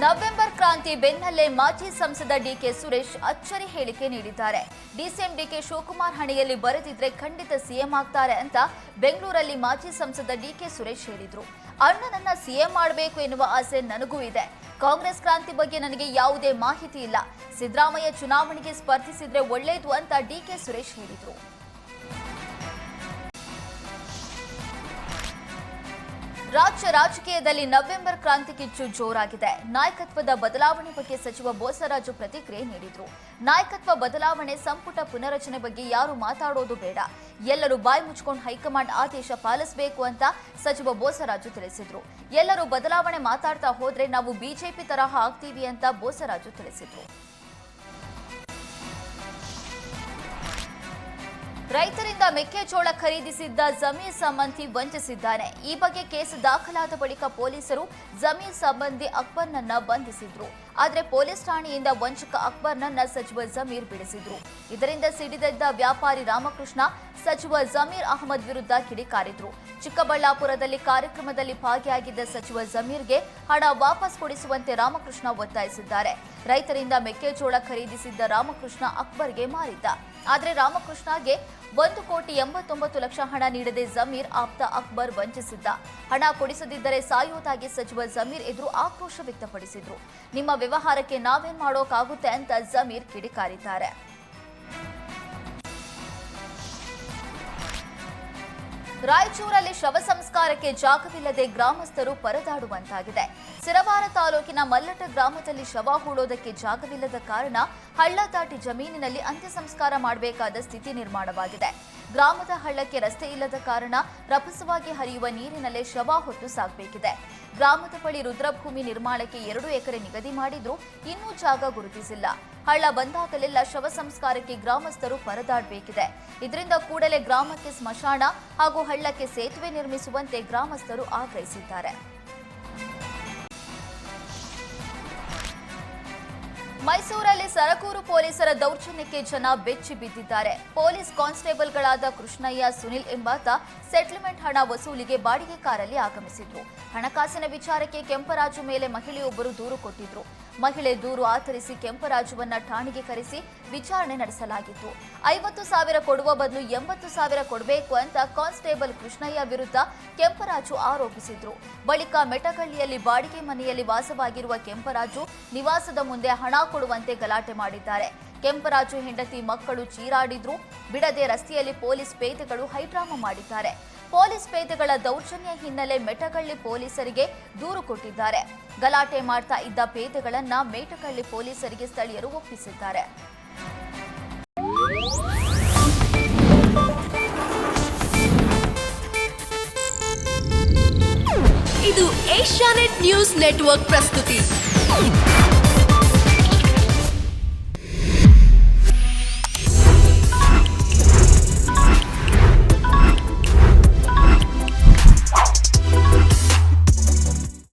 November ಕ್ರಾಂತಿ ಬೆನ್ನಲ್ಲೇ ಮಾಜಿ ಸಂಸದ ಡಿಕೆ ಸುರೇಶ್ ಅಚ್ಚರಿ ಹೇಳಿಕೆ ನೀಡಿದ್ದಾರೆ. ಡಿಸಿಎಂ ಡಿಕೆ ಶಿವಕುಮಾರ್ ಹಣೆಯಲ್ಲಿ ಬರೆದಿದ್ರೆ ಖಂಡಿತ ಸಿಎಂ ಆಗ್ತಾರೆ ಅಂತ ಬೆಂಗಳೂರಲ್ಲಿ ಮಾಜಿ ಸಂಸದ ಡಿಕೆ ಸುರೇಶ್ ಹೇಳಿದ್ರು. ಅಣ್ಣನನ್ನ ಸಿಎಂ ಮಾಡಬೇಕು ಎನ್ನುವ ಆಸೆ ನನಗೂ ಇದೆ. ಕಾಂಗ್ರೆಸ್ ಕ್ರಾಂತಿ ಬಗ್ಗೆ ನನಗೆ ಯಾವುದೇ ಮಾಹಿತಿ ಇಲ್ಲ. ಸಿದ್ದರಾಮಯ್ಯ ಚುನಾವಣೆಗೆ ಸ್ಪರ್ಧಿಸಿದ್ರೆ ಒಳ್ಳೆಯದು ಅಂತ ಡಿಕೆ ಸುರೇಶ್ ಹೇಳಿದ್ರು. ರಾಜ್ಯ ರಾಜಕೀಯದಲ್ಲಿ ನವೆಂಬರ್ ಕ್ರಾಂತಿ ಕಿಚ್ಚು ಜೋರಾಗಿದೆ. ನಾಯಕತ್ವದ ಬದಲಾವಣೆ ಬಗ್ಗೆ ಸಚಿವ ಬೋಸರಾಜು ಪ್ರತಿಕ್ರಿಯೆ ನೀಡಿದ್ರು. ನಾಯಕತ್ವ ಬದಲಾವಣೆ, ಸಂಪುಟ ಪುನರಚನೆ ಬಗ್ಗೆ ಯಾರು ಮಾತಾಡೋದು ಬೇಡ. ಎಲ್ಲರೂ ಬಾಯಿ ಮುಚ್ಚಿಕೊಂಡು ಹೈಕಮಾಂಡ್ ಆದೇಶ ಪಾಲಿಸಬೇಕು ಅಂತ ಸಚಿವ ಬೋಸರಾಜು ತಿಳಿಸಿದ್ರು. ಎಲ್ಲರೂ ಬದಲಾವಣೆ ಮಾತಾಡ್ತಾ ಹೋದ್ರೆ ನಾವು ಬಿಜೆಪಿ ತರಹ ಆಗ್ತೀವಿ ಅಂತ ಬೋಸರಾಜು ತಿಳಿಸಿದ್ರು. ರೈತರಿಂದ ಮೆಕ್ಕೆಜೋಳ ಖರೀದಿಸಿದ್ದ ಜಮೀರ್ ಸಂಬಂಧಿ ವಂಚಿಸಿದ್ದಾನೆ. ಈ ಬಗ್ಗೆ ಕೇಸ್ ದಾಖಲಾದ ಬಳಿಕ ಪೊಲೀಸರು ಜಮೀರ್ ಸಂಬಂಧಿ ಅಕ್ಬರ್ನನ್ನ ಬಂಧಿಸಿದ್ರು. ಆದರೆ ಪೊಲೀಸ್ ಠಾಣೆಯಿಂದ ವಂಚಕ ಅಕ್ಬರ್ನನ್ನ ಸಚಿವ ಜಮೀರ್ ಬಿಡಿಸಿದ್ರು. ಇದರಿಂದ ಸಿಡಿದೆದ್ದ ವ್ಯಾಪಾರಿ ರಾಮಕೃಷ್ಣ ಸಚಿವ ಜಮೀರ್ ಅಹಮದ್ ವಿರುದ್ಧ ಕಿಡಿಕಾರಿದ್ರು. ಚಿಕ್ಕಬಳ್ಳಾಪುರದಲ್ಲಿ ಕಾರ್ಯಕ್ರಮದಲ್ಲಿ ಭಾಗಿಯಾಗಿದ್ದ ಸಚಿವ ಜಮೀರ್ಗೆ ಹಣ ವಾಪಸ್ ಕೊಡಿಸುವಂತೆ ರಾಮಕೃಷ್ಣ ಒತ್ತಾಯಿಸಿದ್ದಾರೆ. ರೈತರಿಂದ ಮೆಕ್ಕೆಜೋಳ ಖರೀದಿಸಿದ್ದ ರಾಮಕೃಷ್ಣ ಅಕ್ಬರ್ಗೆ ಮಾರಿದ್ದ. ಆದರೆ ರಾಮಕೃಷ್ಣಗೆ 1,89,00,000 ಹಣ ನೀಡದೆ ಜಮೀರ್ ಆಪ್ತ ಅಕ್ಬರ್ ವಂಚಿಸಿದ್ದ. ಹಣ ಕೊಡಿಸದಿದ್ದರೆ ಸಾಯುವುದಾಗಿ ಸಚಿವ ಜಮೀರ್ ಎದುರು ಆಕ್ರೋಶ ವ್ಯಕ್ತಪಡಿಸಿದ್ರು. ನಿಮ್ಮ ವ್ಯವಹಾರಕ್ಕೆ ನಾವೇನ್ ಮಾಡೋಕಾಗುತ್ತೆ ಅಂತ ಜಮೀರ್ ಕಿಡಿಕಾರಿದ್ದಾರೆ. ರಾಯಚೂರಲ್ಲಿ ಶವ ಸಂಸ್ಕಾರಕ್ಕೆ ಜಾಗವಿಲ್ಲದೆ ಗ್ರಾಮಸ್ಥರು ಪರದಾಡುವಂತಾಗಿದೆ. ಸಿರವಾರ ತಾಲೂಕಿನ ಮಲ್ಲಟ ಗ್ರಾಮದಲ್ಲಿ ಶವ ಹೂಳೋದಕ್ಕೆ ಜಾಗವಿಲ್ಲದ ಕಾರಣ ಹಳ್ಳ ದಾಟಿ ಜಮೀನಿನಲ್ಲಿ ಅಂತ್ಯ ಸಂಸ್ಕಾರ ಮಾಡಬೇಕಾದ ಸ್ಥಿತಿ ನಿರ್ಮಾಣವಾಗಿದೆ. ಗ್ರಾಮದ ಹಳ್ಳಕ್ಕೆ ರಸ್ತೆ ಇಲ್ಲದ ಕಾರಣ ರಭಸವಾಗಿ ಹರಿಯುವ ನೀರಿನಲ್ಲೇ ಶವ ಹೊತ್ತು ಸಾಗಬೇಕಿದೆ. ಗ್ರಾಮದ ಬಳಿ ರುದ್ರಭೂಮಿ ನಿರ್ಮಾಣಕ್ಕೆ 2 ಎಕರೆ ನಿಗದಿ ಮಾಡಿದ್ರೂ ಇನ್ನೂ ಜಾಗ ಗುರುತಿಸಿಲ್ಲ. ಹಳ್ಳ ಬಂದಾಗಲೆಲ್ಲ ಶವ ಸಂಸ್ಕಾರಕ್ಕೆ ಗ್ರಾಮಸ್ಥರು ಪರದಾಡಬೇಕಿದೆ. ಇದರಿಂದ ಕೂಡಲೇ ಗ್ರಾಮಕ್ಕೆ ಸ್ಮಶಾನ ಹಾಗೂ ಹಳ್ಳಕ್ಕೆ ಸೇತುವೆ ನಿರ್ಮಿಸುವಂತೆ ಗ್ರಾಮಸ್ಥರು ಆಗ್ರಹಿಸಿದ್ದಾರೆ. ಮೈಸೂರಲ್ಲಿ ಸರಕೂರು ಪೊಲೀಸರ ದೌರ್ಜನ್ಯಕ್ಕೆ ಜನ ಬೆಚ್ಚಿ ಬಿದ್ದಿದ್ದಾರೆ. ಪೊಲೀಸ್ ಕಾನ್ಸ್ಟೇಬಲ್ಗಳಾದ ಕೃಷ್ಣಯ್ಯ, ಸುನಿಲ್ ಎಂಬಾತ ಸೆಟ್ಲ್ಮೆಂಟ್ ಹಣ ವಸೂಲಿಗೆ ಬಾಡಿಗೆ ಕಾರಲ್ಲಿ ಆಗಮಿಸಿದ್ರು. ಹಣಕಾಸಿನ ವಿಚಾರಕ್ಕೆ ಕೆಂಪರಾಜು ಮೇಲೆ ಮಹಿಳೆಯೊಬ್ಬರು ದೂರು ಕೊಟ್ಟಿದ್ರು. ಮಹಿಳೆ ದೂರು ಆಧರಿಸಿ ಕೆಂಪರಾಜುವನ್ನ ಠಾಣೆಗೆ ಕರೆಸಿ ವಿಚಾರಣೆ ನಡೆಸಲಾಗಿತ್ತು. 50,000 ಕೊಡುವ ಬದಲು 80,000 ಕೊಡಬೇಕು ಅಂತ ಕಾನ್ಸ್ಟೇಬಲ್ ಕೃಷ್ಣಯ್ಯ ವಿರುದ್ಧ ಕೆಂಪರಾಜು ಆರೋಪಿಸಿದ್ರು. ಬಳಿಕ ಮೆಟಗಳ್ಳಿಯಲ್ಲಿ ಬಾಡಿಗೆ ಮನೆಯಲ್ಲಿ ವಾಸವಾಗಿರುವ ಕೆಂಪರಾಜು ನಿವಾಸದ ಮುಂದೆ ಹಣ ಕೊಡುವಂತೆ ಗಲಾಟೆ ಮಾಡಿದ್ದಾರೆ. ಕೆಂಪರಾಜು ಹೆಂಡತಿ ಮಕ್ಕಳು ಚೀರಾಡಿದ್ರು. ಬಿಡದೆ ರಸ್ತೆಯಲ್ಲಿ ಪೊಲೀಸ್ ಪೇದೆಗಳು ಹೈಡ್ರಾಮಾ ಮಾಡಿದ್ದಾರೆ. ಪೊಲೀಸ್ ಪೇದೆಗಳ ದೌರ್ಜನ್ಯ ಹಿನ್ನೆಲೆ ಮೆಟಗಳ್ಳಿ ಪೊಲೀಸರಿಗೆ ದೂರು ಕೊಟ್ಟಿದ್ದಾರೆ. ಗಲಾಟೆ ಮಾಡ್ತಾ ಇದ್ದ ಪೇದೆಗಳನ್ನ ಮೇಟಗಳ್ಳಿ ಪೊಲೀಸರಿಗೆ ಸ್ಥಳೀಯರು ಒಪ್ಪಿಸಿದ್ದಾರೆ. ಇದು ಏಷ್ಯಾನೆಟ್ ನ್ಯೂಸ್ ನೆಟ್ವರ್ಕ್ ಪ್ರಸ್ತುತಿ.